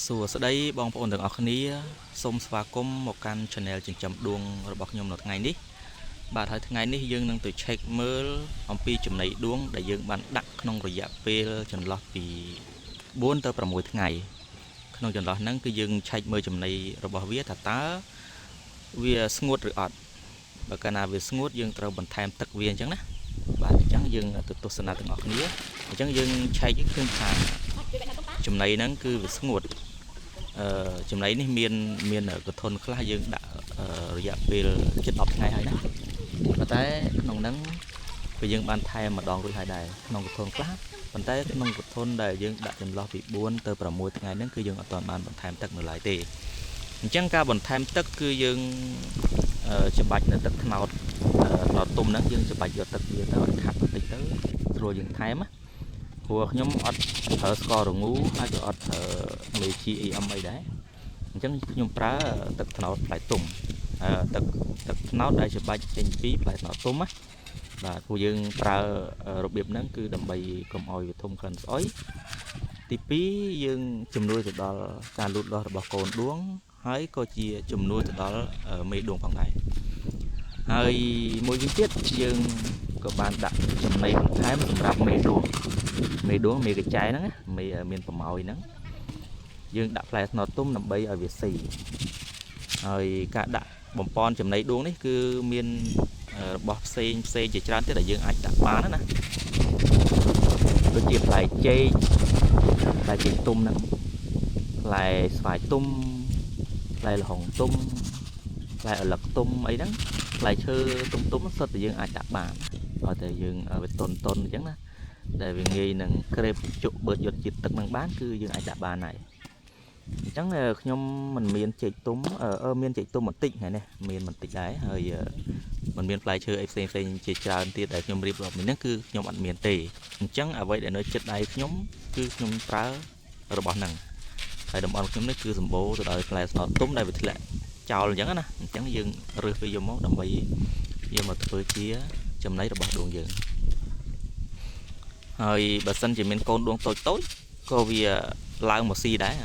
សួស្តីបងប្អូនទាំងអស់គ្នាសូមស្វាគមន៍មកកាន់ Channel ចិញ្ចឹមដួងរបស់ខ្ញុំនៅថ្ងៃនេះបាទហើយថ្ងៃនេះយើងនឹងទៅ check មើលអំពីចំណីដួងដែលយើងបានដាក់ក្នុងរយៈពេលចន្លោះពី4ទៅ6ថ្ងៃក្នុងចន្លោះហ្នឹងគឺយើង check មើលចំណីរបស់វាថាតើវាស្ងួតឬអត់បើកាលណាវាស្ងួតយើងត្រូវបន្ថែមទឹកវាអញ្ចឹងណាបាទអញ្ចឹងយើងទៅទស្សនាទាំងអស់គ្នាអញ្ចឹងយើង check ឃើញថាចំណីហ្នឹងគឺវាស្ងួតចំណីនេះមានកធនខ្លះយើងដាក់រយៈពេលជិត10ថ្ងៃហើយណាប៉ុន្តែក្នុងហ្នឹងពេលយើងបានថែមម្ដងរួចហើយដែរក្នុងកធនខ្លះប៉ុន្តែក្នុងកធនដែលយើងដាក់ចន្លោះពី4ទៅ6ថ្ងៃហ្នឹងគឺយើងអត់ទាន់បានបន្ថែមទឹកនៅឡើយទេអញ្ចឹងការបន្ថែមទឹកគឺយើងច្បាច់នៅទឹកត្នោតទុំហ្នឹងយើងច្បាច់យកទឹកវាទៅឲ្យខាត់បន្តិចទៅស្រួលយើងថែមណាព្រោះខ្ញុំអត់ប្រើស្កររងូហើយក៏អត់ប្រើមេ GEM អីដែរអញ្ចឹងខ្ញុំប្រើទឹកត្នោតផ្លែទុំទឹកត្នោតដែលច្បាច់ចេញពីផ្លែត្នោតទុំណាបាទព្រោះយើងប្រើរបៀបហ្នឹងគឺដើម្បីកុំឲ្យវាធំក្លិនស្អុយទី2យើងជំនួយទៅដល់ការលូតលាស់របស់កូនដួងហើយក៏ជាជំនួយទៅដល់មេដួងផងដែរហើយមួយវិញទៀតយើងក៏បានដាក់ចំណីបន្ថែមសម្រាប់មេដួងមេកញ្ចែហ្នឹងមេមានប្រម៉ោយហ្នឹងយើងដាក់ផ្លែត្នោតទុំដើម្បីឲ្យវាស៊ីហើយការដាក់បំពន់ចំណីដួងនេះគឺមានរបស់ផ្សេងជាច្រើនទៀតដែលយើងអាចដាក់បានណាដូចជាផ្លែចេកទុំហ្នឹងផ្លែស្វាយទុំផ្លែល្ហុងទុំផ្លែឪឡឹកទុំអីហ្នឹងផ្លែឈើទុំសុទ្ធតែយើងអាចដាក់បានឲ្យតែយើងវាតុនអញ្ចឹងណាដែលវាងាយនឹងក្រេបជក់បឺតយកជាតិទឹកនឹងបានគឺយើងអាចដាក់បានហើយអញ្ចឹងខ្ញុំមិនមានចេកទុំមានចេកទុំបន្តិចហ្នឹងនេះមានបន្តិចដែរហើយมันមានផ្លែឈើអីផ្សេងជាច្រើនទៀតដែលខ្ញុំរៀបរាប់នេះគឺខ្ញុំអត់មានទេអញ្ចឹងអ្វីដែលនៅចិត្តដៃខ្ញុំគឺខ្ញុំប្រើរបស់ហ្នឹងហើយតំបន់ខ្ញុំនេះគឺសម្បូរទៅដោយផ្លែស្នោទុំដែលវាធ្លាក់ចោលអញ្ចឹងណាអញ្ចឹងយើងរើសវាយកមកដើម្បីយកមកធ្វើជាចំណីរបស់ដួងយើងហើយបើសិនជាមានកូនដួងតូចក៏វាឡើងមកស៊ីដែរ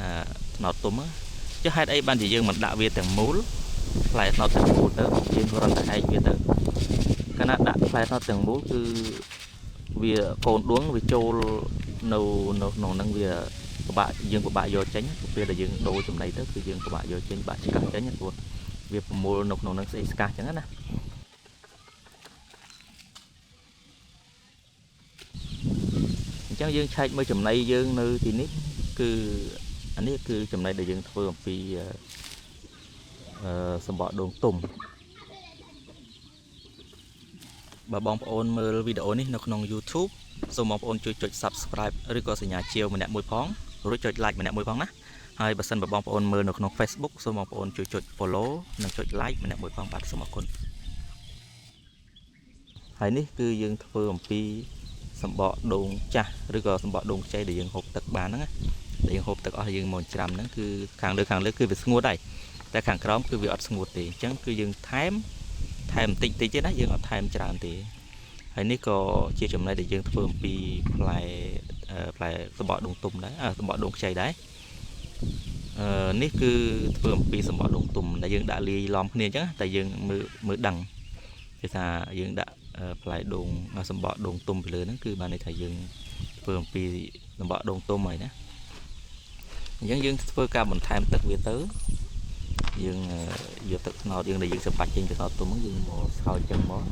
ត្នោតទុំចុះហេតុអីបានជាយើងមិនដាក់វាទាំងមូលផ្លែត្នោតទាំងមូលទៅយើងគ្រាន់តែហែកវាទៅកាលណាដាក់ផ្លែត្នោតទាំងមូលគឺវាកូនដួងវាចូលនៅក្នុងហ្នឹងវាពិបាកយកចេញពេលដែលយើងដូរចំណីទៅគឺយើងពិបាកយកចេញបាក់ឆ្កាស់ចេញព្រោះវាប្រមូលនៅក្នុងហ្នឹងស្អីស្កាស់អញ្ចឹងណាអញ្ចឹងយើងឆែកមើលចំណីយើងនៅទីនេះគឺអានេះគឺចំណីដែលយើងធ្វើអំពីសម្បកដូងទុំបើបងប្អូនមើលវីដេអូនេះនៅក្នុង YouTube សូមបងប្អូនជួយចុច Subscribe ឬក៏សញ្ញាជាវម្នាក់មួយផងរួចចុច Like ម្នាក់មួយផងណាហើយបើសិនបើបងប្អូនមើលនៅក្នុង Facebook សូមបងប្អូនជួយចុច Follow និងចុច Like ម្នាក់មួយផងបាទសូមអរគុណហើយនេះគឺយើងធ្វើអំពីសម្បកដូងចាស់ឬក៏សម្បកដូងខ្ចីដែលយើងហូបទឹកបានហ្នឹងណាដែលយើងហូបទឹកអស់យើងមកច្រាំហ្នឹងគឺខាងលើគឺវាស្ងួតហើយតែខាងក្រោមគឺវាអត់ស្ងួតទេអញ្ចឹងគឺយើងថែមបន្តិចទៀតណាយើងអត់ថែមច្រើនទេហើយនេះក៏ជាចំណីដែលយើងធ្វើអំពីផ្លែសម្បកដូងទុំដែរសម្បកដូងខ្ចីដែរនេះគឺធ្វើអំពីសម្បកដូងទុំដែលយើងដាក់លាយឡំគ្នាអញ្ចឹងតែយើងមើលដឹងគេថាយើងដាក់ផ្លែដូងសម្បកដូងទុំពីលើហ្នឹងគឺបានន័យថាយើងធ្វើអំពីសម្បកដូងទុំហើយណាអញ្ចឹងយើងធ្វើការបន្ថែមទឹកវាទៅយើងយកទឹកត្នោតយើងដែលយើងសម្បាច់ចេញពីត្នោតទុំហ្នឹងយើងមកស្រោចចឹងមក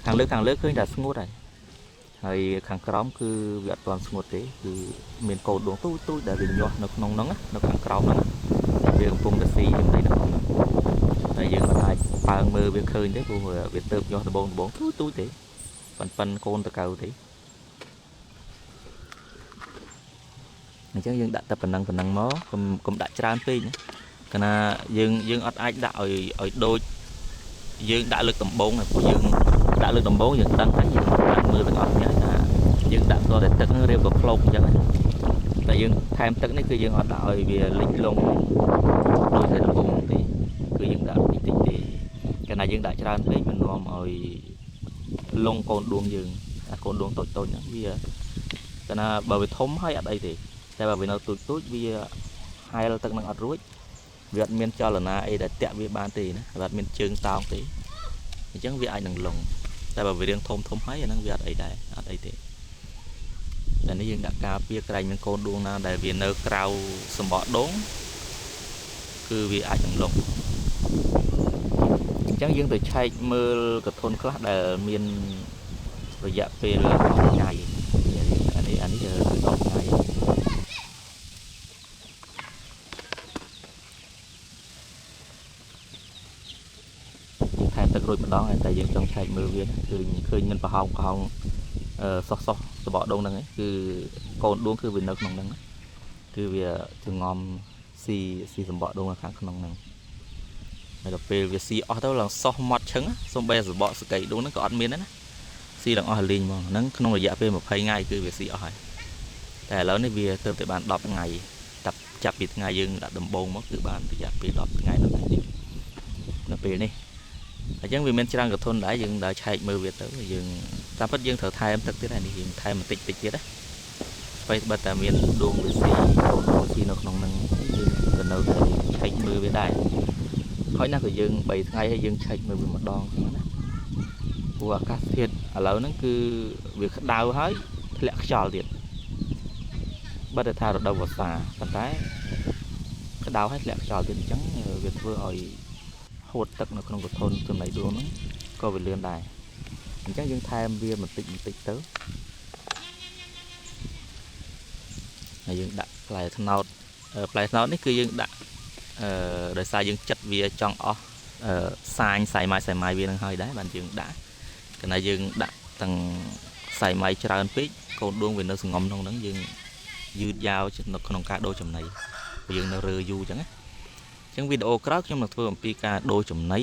ខាងលើឃើញតែស្ងួតហើយខាងក្រោមគឺវាអត់ទាន់ស្ងួតទេគឺមានកូនដួងទូចដែលវាញាស់នៅក្នុងហ្នឹងនៅខាងក្រោមហ្នឹងវាកំពុងតែស៊ីចំណីនៅក្នុងហ្នឹងហើយយើងមិនអាចប៉ើងមើលវាឃើញទេព្រោះវាទៅញាស់ដបងទូចទេប៉ិនកូនតកៅទេអញ្ចឹងយើងដាក់តែប៉ុណ្ណឹងមកកុំដាក់ច្រើនពេកណាកាលណាយើងអត់អាចដាក់ឲ្យដូចយើងដាក់លើកដំបងព្រោះយើងដាក់លើកដំបងយើងដឹងហើយយើងដាក់មើលទាំងអស់គ្នាថាយើងដាក់តតែទឹករៀបក៏ខ្លោកអញ្ចឹងតែយើងថែមទឹកនេះគឺយើងអត់ដាក់ឲ្យវាលិចលង់ដូចតែដំបងទេគឺយើងដាក់តិចទេកាលណាយើងដាក់ច្រើនពេកมันនាំឲ្យលង់កូនដួងយើងកូនដួងតូចហ្នឹងវាកាលណាបើវាធំហើយអត់អីទេ តែបើវានៅទូចវាហាយទឹកនឹងអត់រួចវាអត់មានចលនាអីដែលតាក់វាបានទេណាវាអត់មានជើងតោងទេអញ្ចឹងវាអាចនឹងលងតែបើវារៀងធំហើយអាហ្នឹងវាអត់អីដែរអត់អីទេតែនេះយើងដាក់ការពារក្រែងមានកូនដួងណាដែលវានៅក្រៅសម្បកដូងគឺវាអាចនឹងលងអញ្ចឹងយើងទៅឆែកមើលកធន់ខ្លះដែលមានរយៈពេល10ថ្ងៃអានេះគឺ10ថ្ងៃថែមទឹករួចម្ដងតែយើងចង់ឆែកមើលវាគឺឃើញមានប្រហោងសោះសបកដូងហ្នឹងគឺកូនដួងគឺវានៅក្នុងហ្នឹងគឺវាចងំស៊ីសម្បកដូងនៅខាងក្នុងហ្នឹងហើយដល់ពេលវាស៊ីអស់ទៅឡើងសោះម៉ត់ឈឹងសំបីសបកសកៃដូងហ្នឹងក៏អត់មានដែរណាស៊ីទាំងអស់លីងហ្មងហ្នឹងក្នុងរយៈពេល20ថ្ងៃគឺវាស៊ីអស់ហើយតែឥឡូវនេះវាទើបតែបាន10ថ្ងៃចាប់ពីថ្ងៃយើងដាក់ដំបងមកគឺបានរយៈពេល10ថ្ងៃនៅពេលនេះអញ្ចឹងវាមានច្រើនកធន់ដែរយើងដើរឆែកមើលវាទៅយើងតាមពិតយើងត្រូវថែមទឹកទៀតហើយនេះយើងថែមបន្តិចទៀតណាស្បែកបើតែមានដួងវាស៊ីកូនដួងស៊ីនៅក្នុងហ្នឹងយើងទៅនៅតែឆែកមើលវាដែរហើយណាក៏យើង3ថ្ងៃហើយយើងឆែកមើលវាម្ដងណាព្រោះអាកាសធាតុឥឡូវហ្នឹងគឺវាក្តៅហើយធ្លាក់ខ្យល់ទៀតបើតែថារដូវវស្សាប៉ុន្តែក្តៅហើយធ្លាក់ខ្យល់ទៀតអញ្ចឹងវាធ្វើឲ្យហូតទឹកនៅក្នុងកធន់ចំណីដួងហ្នឹងក៏វាលឿនដែរអញ្ចឹងយើងថែមវាបន្តិចទៅហើយយើងដាក់ផ្លែត្នោតនេះគឺយើងដាក់ដោយសារយើងចិត្តវាចង់អស់សាញសៃម៉ាយវានឹងហើយដែរបានយើងដាក់គណៈយើងដាក់ទាំងសៃម៉ាយច្រើនពេកកូនដួងវានៅសងំក្នុងហ្នឹងយើងយឺតយ៉ាវនៅក្នុងការដូរចំណីព្រោះយើងនៅរើយូរអញ្ចឹងណាអញ្ចឹងវីដេអូក្រោយខ្ញុំនឹងធ្វើអំពីការដូរចំណី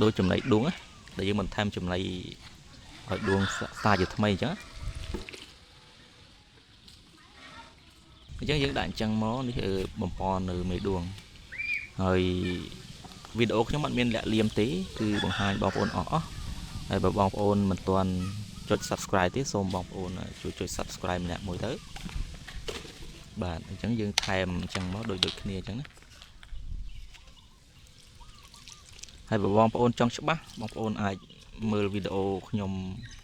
ដួងណាដែលយើងបន្ថែមចំណីឲ្យដួងសាជាថ្មីអញ្ចឹងយើងដាក់អញ្ចឹងមកនេះបំពន់នៅមេដួងហើយវីដេអូខ្ញុំអត់មានលាក់លៀមទេគឺបង្ហាញបងប្អូនអស់ហើយបើបងប្អូនមិនទាន់ចុច Subscribe ទេសូមបងប្អូនជួយចុច Subscribe ម្នាក់មួយទៅបាទអញ្ចឹងយើងថែមអញ្ចឹងមកដូចគ្នាអញ្ចឹងណាហើយបើបងប្អូនចង់ច្បាស់បងប្អូនអាចមើលវីដេអូខ្ញុំ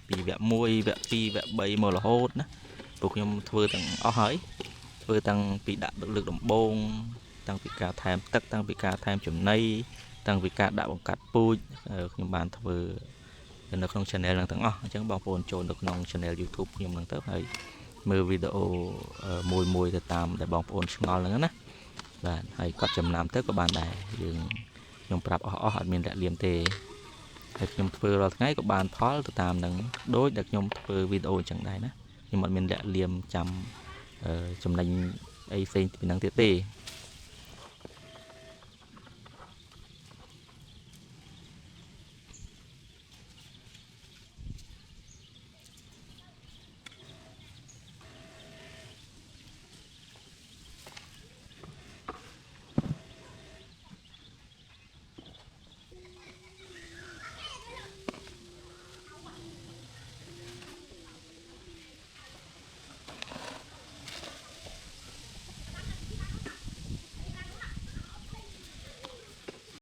ពីវគ្គ1វគ្គ2វគ្គ3មករហូតណាព្រោះខ្ញុំធ្វើទាំងអស់ហើយធ្វើតាំងពីដាក់លើកដំបូងតាំងពីការថែមទឹកតាំងពីការថែមចំណីតាំងពីការដាក់បង្កាត់ពូជខ្ញុំបានធ្វើនៅក្នុង channel ហ្នឹងទាំងអស់អញ្ចឹងបងប្អូនចូលនៅក្នុង channel YouTube ខ្ញុំហ្នឹងទៅហើយមើលវីដេអូមួយទៅតាមដែលបងប្អូនឆ្ងល់ហ្នឹងណាបាទហើយកត់ចំណាំទៅក៏បានដែរខ្ញុំប្រាប់អស់អត់មានលាក់លៀមទេហើយខ្ញុំធ្វើរាល់ថ្ងៃក៏បានផលទៅតាមនឹងដូចដែលខ្ញុំធ្វើវីដេអូអញ្ចឹងដែរណាខ្ញុំអត់មានលាក់លៀមចាំចំណេញអីផ្សេងពីហ្នឹងទៀតទេ